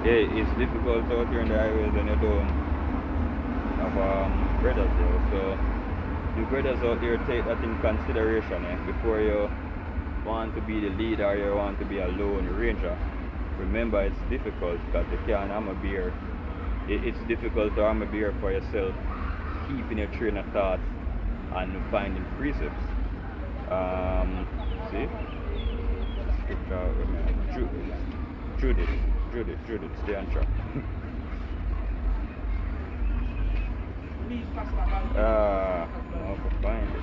It's difficult out here in the highways when you don't have brothers there. So the brothers out there take that in consideration before you want to be the leader or you want to be a lone ranger. Remember, it's difficult because you can't hammer beer. It's difficult to hammer beer for yourself, keeping your train of thought and finding precepts. Um, see, scripture, Judith, Judith, stay on track. I have to find it.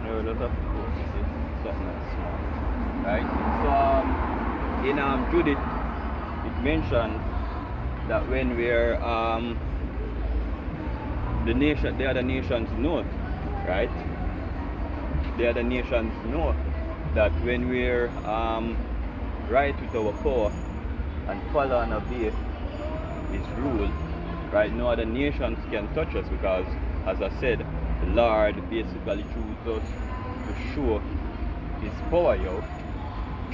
No, that's of course. It's something that's small. Right? So in Judith it mentioned that when we're the other nations know, right? The other nations know that when we're right with our power and follow and obey his rule, right? No other nations can touch us because, as I said, the Lord basically chooses us to show his power out,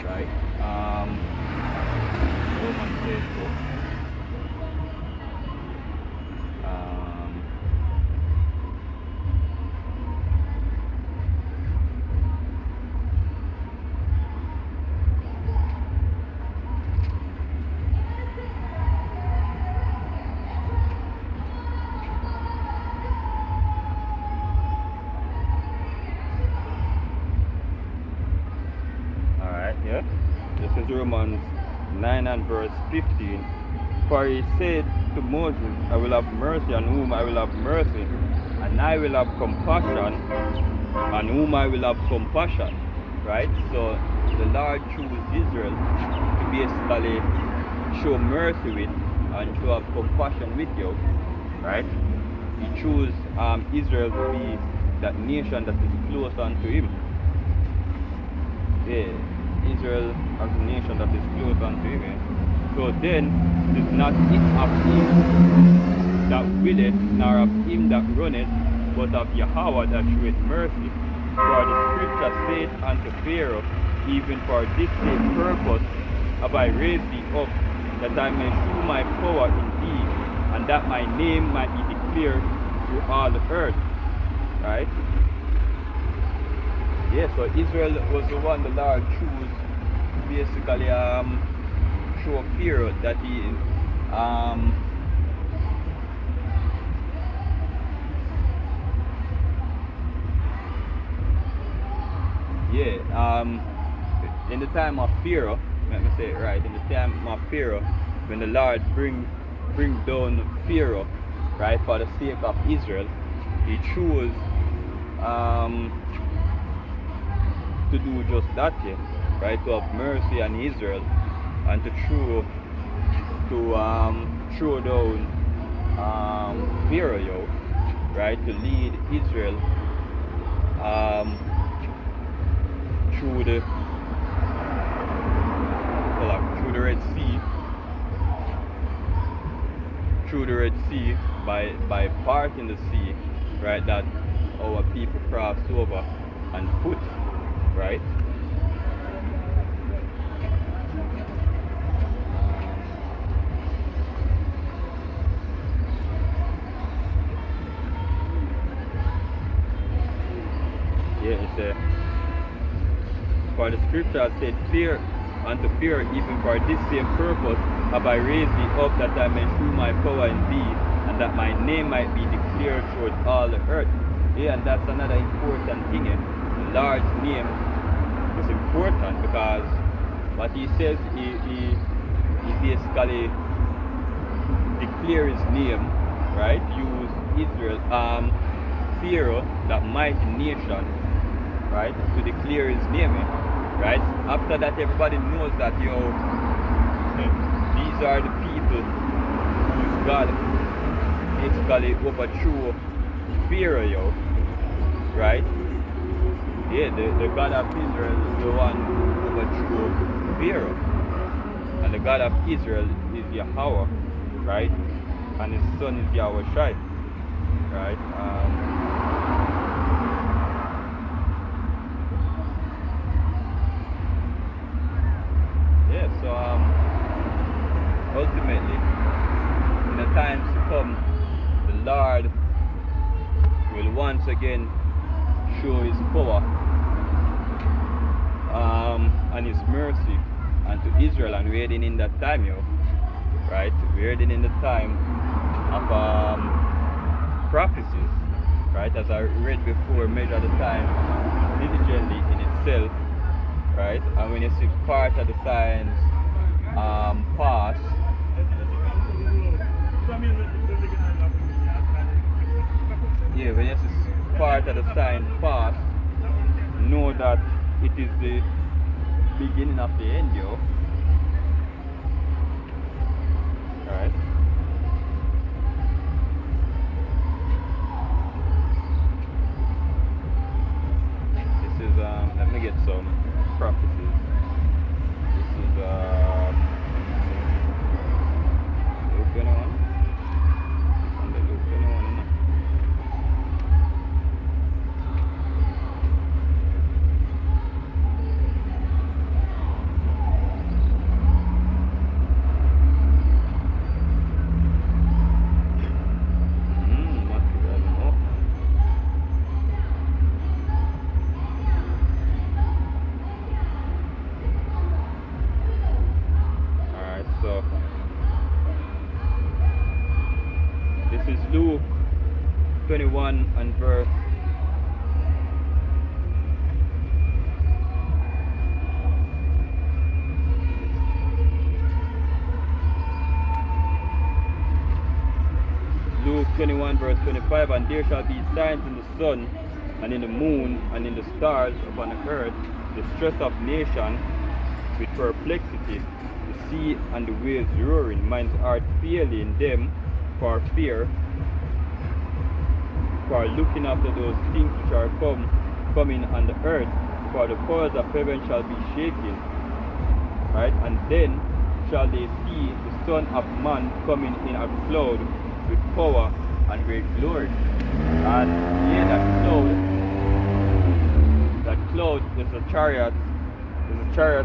right? Romans says so. Um, Alright, yeah. This is Romans 9 and verse 15. For he said to Moses, I will have mercy on whom I will have mercy, and I will have compassion on whom I will have compassion. Right? So the Lord chose Israel to basically show mercy with and to have compassion with you. Right? He chose Israel to be that nation that is close unto him. Yeah, Israel as a nation that is close unto him. So then it is not it of him that willeth, nor of him that runneth, but of Yahweh that sheweth mercy. For the scripture saith unto Pharaoh, even for this same purpose have I raised thee up, that I may shew my power in thee, and that my name might be declared through all the earth. Right? Yeah, so Israel was the one the Lord chose to basically show fear that he in the time of Pharaoh, let me say it right, in the time of Pharaoh, when the Lord bring down Pharaoh, right, for the sake of Israel, he chose to do just that, yeah, right, to have mercy on Israel and to throw down Pharaoh, yo, right, to lead Israel through the Red Sea, by parting the sea, right, that our people crossed over on foot, right? Yeah, it's for the scripture said, fear unto fear, even for this same purpose have I raised thee up, that I may shew my power in thee, and that my name might be declared throughout all the earth. Yeah, and that's another important thing. The Lord's name is important because what he says, he basically declare his name, right? Use Israel, Pharaoh, that mighty nation, right, to declare his name, right? After that, everybody knows that, you know, these are the people whose God basically overthrew Pharaoh, yo, right? Yeah, the God of Israel is the one who overthrew Pharaoh, and the God of Israel is Yahweh, right? And his son is Yahweh Shai, right? Yeah, so ultimately, in the times to come, the Lord will once again show his power and his mercy unto Israel, and we're heading in that time, yo, right? We're heading in the time of prophecies, right? As I read before, measure the time diligently in itself, right? And when you see part of the signs pass, yeah, when you see part of the sign pass, know that it is the beginning of the end, yo. Right? This is let me get some prophecies. This is Luke 21. And the Luke 21, you know. So this is Luke 21 and verse Luke 21 verse 25, and there shall be signs in the sun and in the moon and in the stars upon the earth, the stress of nation with perplexity, the sea and the waves roaring, minds heart failing them for fear, for looking after those things which are coming on the earth, for the powers of heaven shall be shaken, right? And then shall they see the Son of Man coming in a cloud with power and great glory. And yeah, that cloud is a chariot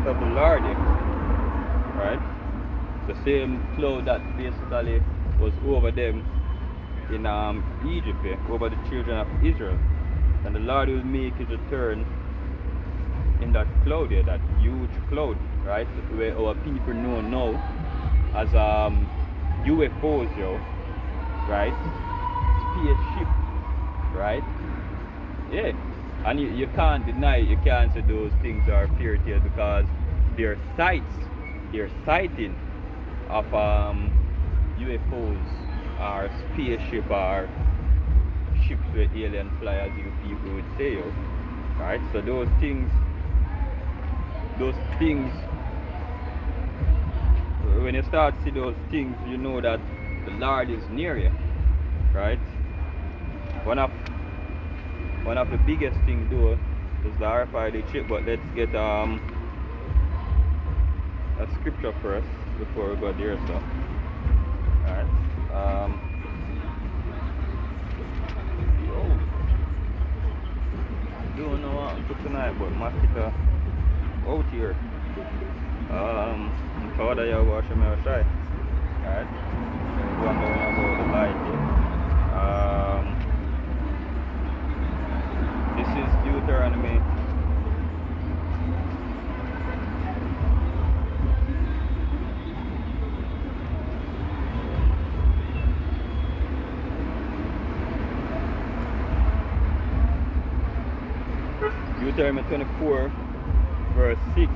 of the Lord, right? The same cloud that basically was over them in Egypt, over the children of Israel. And the Lord will make his return in that cloud here, that huge cloud, right? Where our people know now as UFOs, right? Spaceship, right? Yeah. And you can't deny, you can't say those things are fairy tale, because they're sighting of UFOs or spaceship or ships where alien fly, as you people would say, right? So those things, when you start to see those things, you know that the Lord is near you, right? One of the biggest things though is the RFID chip, but let's get a scripture first before we go there. So alright, don't know what to tonight, but mosquito out here. I'm tired of washing my outside. Alright, going about the light here. This is Deuteronomy. Deuteronomy 24, verse 6.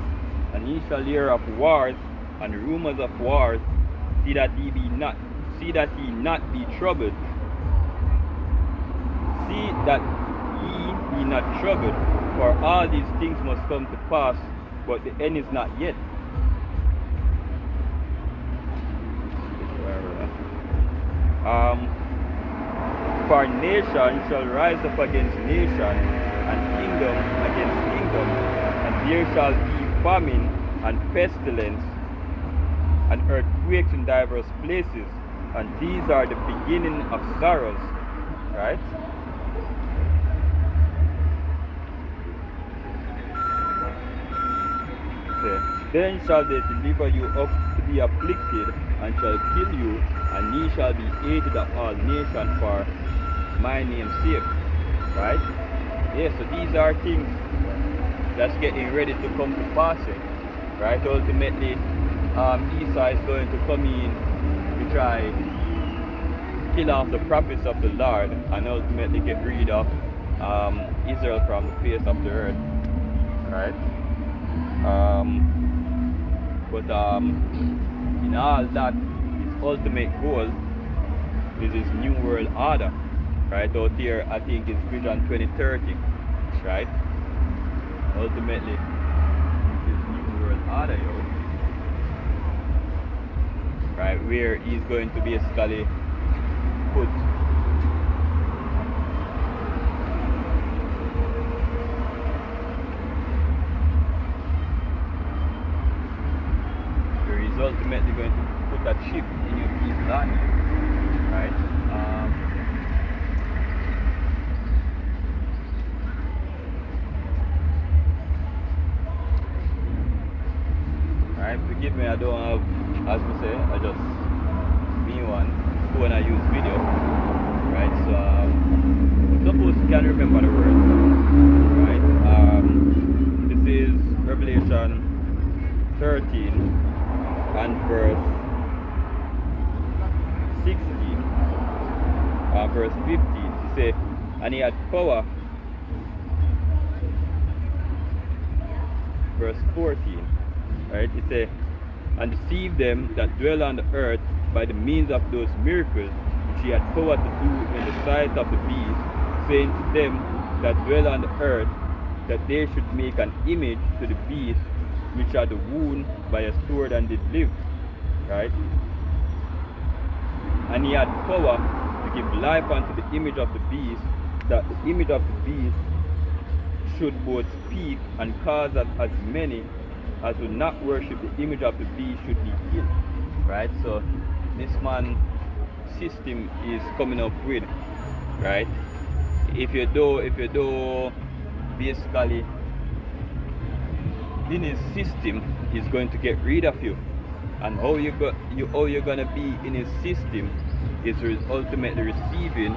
And ye shall hear of wars and rumors of wars. See that ye not be troubled. See that ye be not troubled, for all these things must come to pass, but the end is not yet. For nation shall rise up against nation, and kingdom against kingdom, and there shall be famine and pestilence and earthquakes in diverse places, and these are the beginning of sorrows, right? Then shall they deliver you up to be afflicted, and shall kill you, and ye shall be hated of all nations for my name's sake, right? Yeah, so these are things that's getting ready to come to pass, right? Ultimately, Esau is going to come in to try kill off the prophets of the Lord, and ultimately get rid of Israel from the face of the earth, right? But in all that, his ultimate goal is his new world order, right? Out here, I think it's Vision 2030, right? Ultimately, his new world order, right? Where he's going to basically put ultimately going to put that chip in your people's hand, right? Right, forgive me, I don't have, as we say, I just me one phone I use video, right? So suppose you can remember the words, right? This is Revelation 13 and verse 16, verse 15. He said, and he had power. Verse 14, right? He said, and deceived them that dwell on the earth by the means of those miracles which he had power to do in the sight of the beast, saying to them that dwell on the earth that they should make an image to the beast which had the wound by a sword and did live, right? And he had power to give life unto the image of the beast, that the image of the beast should both speak and cause that as many as would not worship the image of the beast should be killed, right? So this man system is coming up with, right? If you do basically in his system is going to get rid of you, And how you're gonna be in his system is ultimately receiving